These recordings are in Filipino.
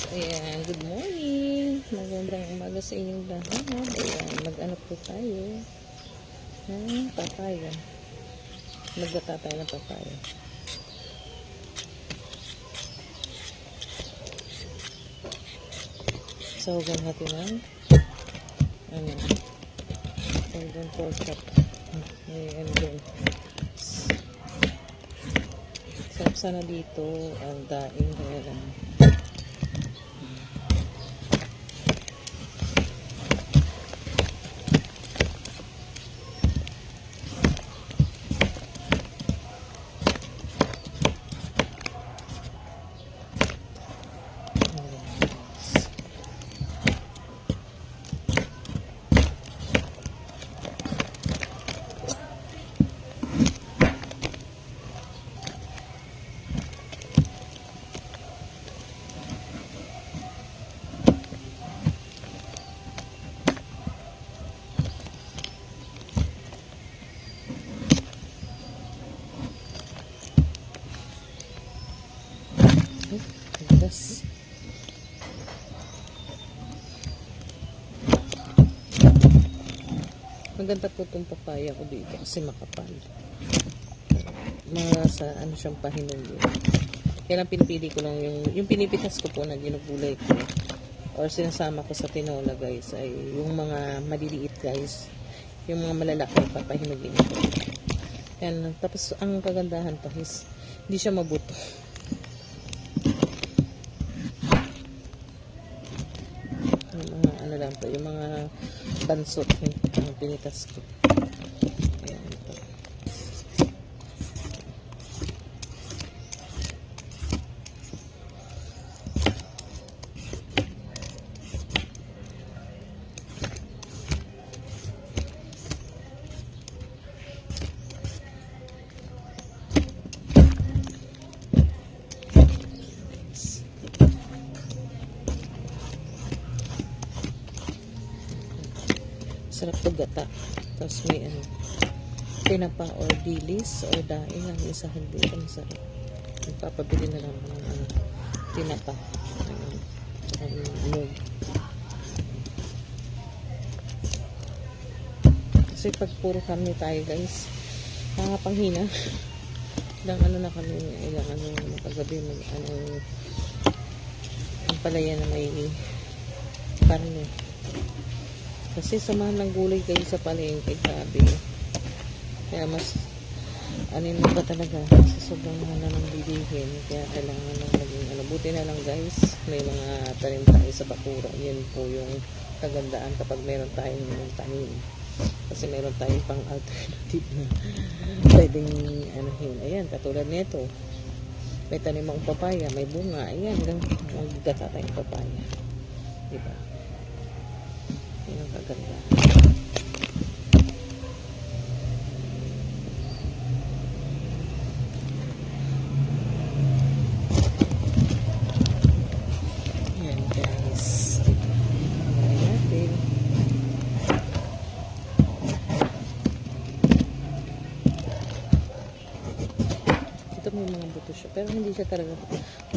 Ayan, good morning. Magandang umaga sa inyong lahat. Ayan, mag-ano po tayo. Papaya. Maggata tayo ng papaya. Sahugan natin ng sahugan pork chop. Ayan din. Sarap sana dito ang daing kaya yes. Maganda po itong papaya ko dito kasi makapal. Sa ano siyang pahinog yun. Kaya lang pinipili ko lang yung pinipitas ko po na ginugulay ko or sinasama ko sa tinola guys ay yung mga maliliit guys. Yung mga malalaki papahinugin ko. Yan. Tapos ang kagandahan pa is hindi siya mabuto. Yung mga ano lang po, yung mga bansot yung pinitas ko. Ayan ito. Sarap to gata. Tapos may tinapa or dilis or daing ang isa hindi ang sarap. Magpapabili na lang ng tinapa. Mug. Kasi pag puro kami tayo guys, panghina. Ilang ano na kami, ilang kagabi ang palaya na may karne. Kasi samahan ng gulay kayo sa palengke, grabe. Kaya mas anin ba talaga sa sobrang mahal na ng bilihin. Kaya kailangan na maging buti na lang guys, may mga tanim tayo sa bakura. Yan po yung kagandaan kapag meron tayong tanim. Kasi meron tayong pang alternative na pwedeng ayan, katulad nito. May tanim ang papaya, may bunga. Ayan, magigata tayong papaya. Diba? Yan ang kaganda. Yan guys. Ayan natin. Ito may mga buto siya. Pero hindi siya talaga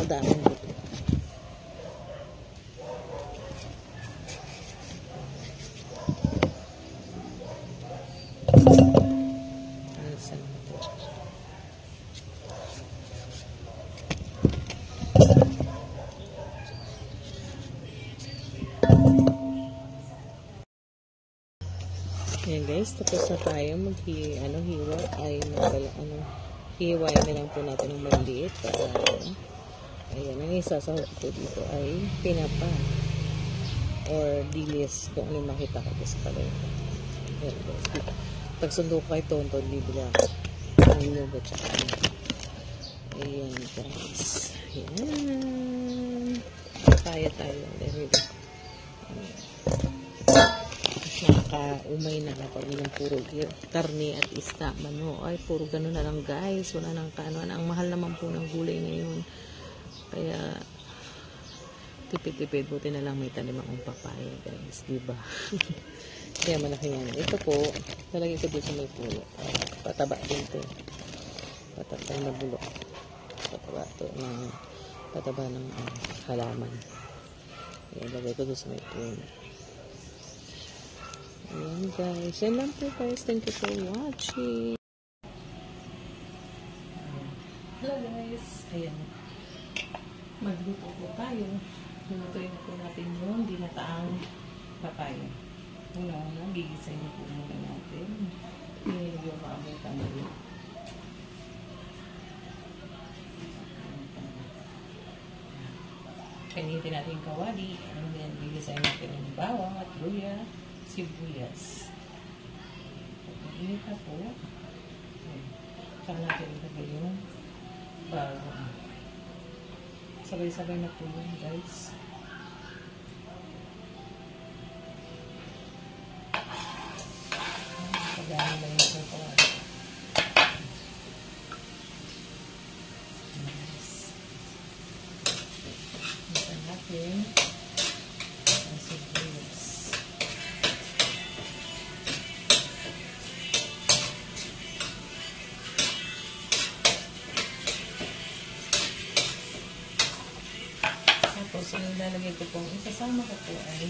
madaming buto. Ayan guys, tapos na tayo hiwa ay hiwain na lang po natin ng maliit para ayan, ang isasahog ko dito ay tinapa or dilis kung ano makita ko sa palengke. Ayan guys, pagsundo ko kay Tonton, bibili ako ng lugo tsaka ayan guys, ayan tayo dahil naka-umay na kapag yung puro karne at isda, ay puro gano'n na lang guys, wala nang kaanoan. Ang mahal naman po ng gulay ngayon, kaya tipid-tipid, buti na lang may tanim akong papaya guys, diba? Kaya malaki yan. Ito po talagay ko dito sa may pulo, pataba din ito, pataba na bulok, pataba ng halaman. Ilagay ko doon sa may phone. Ayan guys. Yan lang po guys. Thank you for watching. Hello guys. Ayan. Magluto po tayo. Lutuin na po natin yung dinataang papaya. Una-una, gigisay na po muna natin. Pinili yung maamoy tanggol. Pinitin natin yung kawali. And then, gigisay natin yung bawang at luya, sibuyas. Pag-init na po. Saka natin ilagay yung bawang. Sabay-sabay na po yun, guys. Pagdaan na yun sa kawali. Ito natin ang sibuyas. Tapos, yung lalagay ko pong isasama ko po ay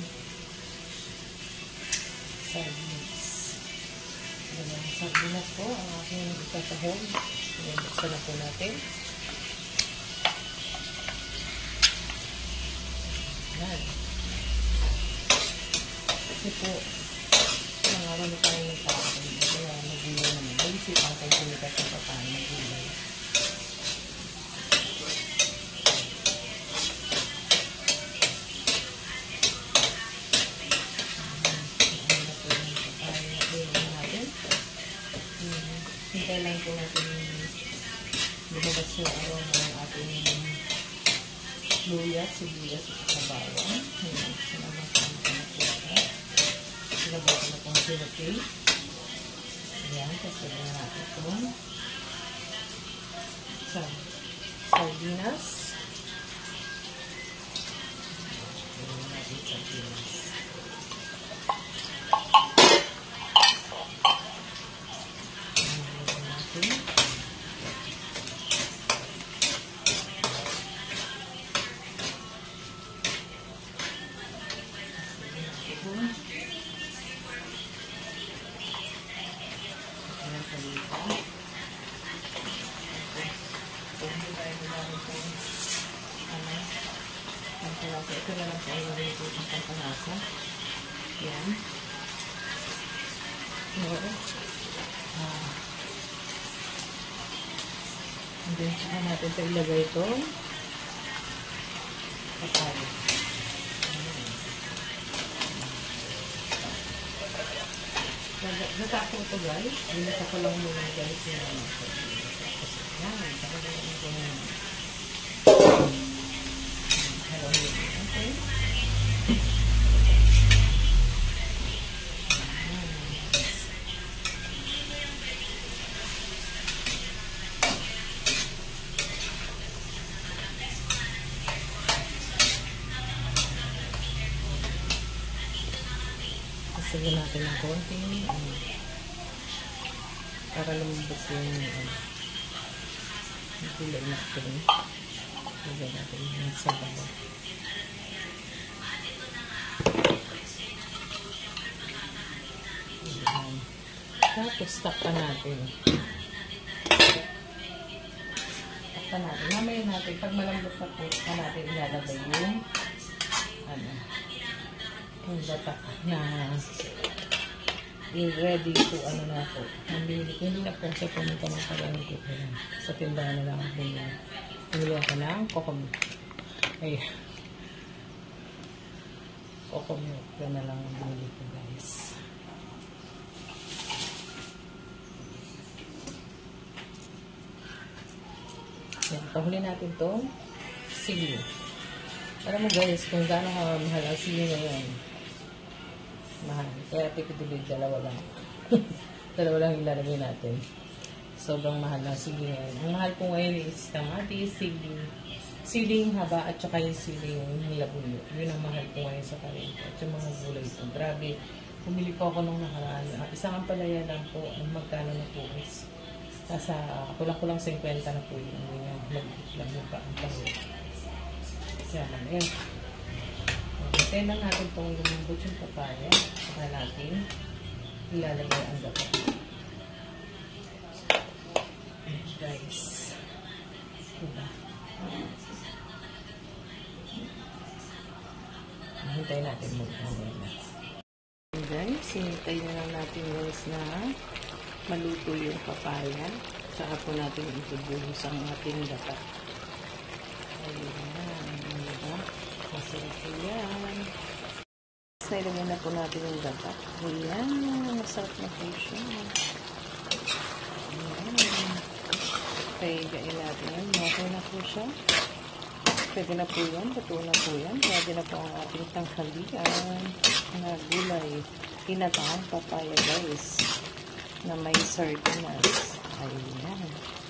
sardines. Sardinas po ang aking itatahog. Buksan na po natin. Yan. Kasi po, nangawa na tayo ng tapon. Kaya nagulay naman. Balisip ang tayo sumikat ng papaya ng gulay. Hintay lang po natin lumabas yung aroma ng ating luya, sibuyas at bawang. Ayan, sinabasama ko na po ito. Sinabay ko na pong sirapay. Ayan, kasi na natin itong sardinas. Ayan natin sardinas. Ito na lang po ang nalito ng pangkalasa. Yan. And then, saka natin ito ilagay itong papaya. Natako ito guys. Binata ko lang muna guys yung yan. Saka lang ito na. Okay. Sige natin ng konti para lumabas yung gulay natin. Lagyan natin yung sabaw. Tapos takpan natin. Mamaya natin, pag malambot na po, natin ilalagay yung yung batak na ready to na po. Hindi na po siya pumunta ng pagano ko sa tindahan na lang ako na pumili ako ng kokomilk. Ay, kokomilk. Yan na lang ang bumili ko guys. Yan, pahuli natin itong sili. Alam mo guys, kung gano'ng mahal ang sili ngayon. Mahal. Kaya tipid-tipid, dalawa lang. Dalawa lang ilalagay natin. Sobrang mahal ng sili ngayon. Ang mahal po ngayon is kamatis, siling haba, at saka yung siling labuyo. Yun ang mahal po ngayon sa palengke. At yung mga gulay po. Grabe. Pumili po ako nung nakaraan. Isang ampalaya lang po. Ang magkano na po is nasa kulang-kulang 50 na po yun. Mag-ikit lang mo pa ang tayo. Kaya man, Hintayin lang natin itong lumambot yung papaya. Saka natin ilalagay ang gata. Ayan guys. Diba? Hintayin natin muna. Guys, hintayin na lang natin guys na maluto yung papaya. Saka po natin itubuhos ang ating gata. Ayan. Diba? Masarap po yan. Ilagyan na po natin yung gata. Ayan. Masarap na po siya. Ayan. Paigain natin yan. Okay na po siya. Pwede na po yan. Luto na po yan. Pwede na po ang ating tanghalian na gulay. Tinatawang papaya guys. Na may sardinas. Ayan.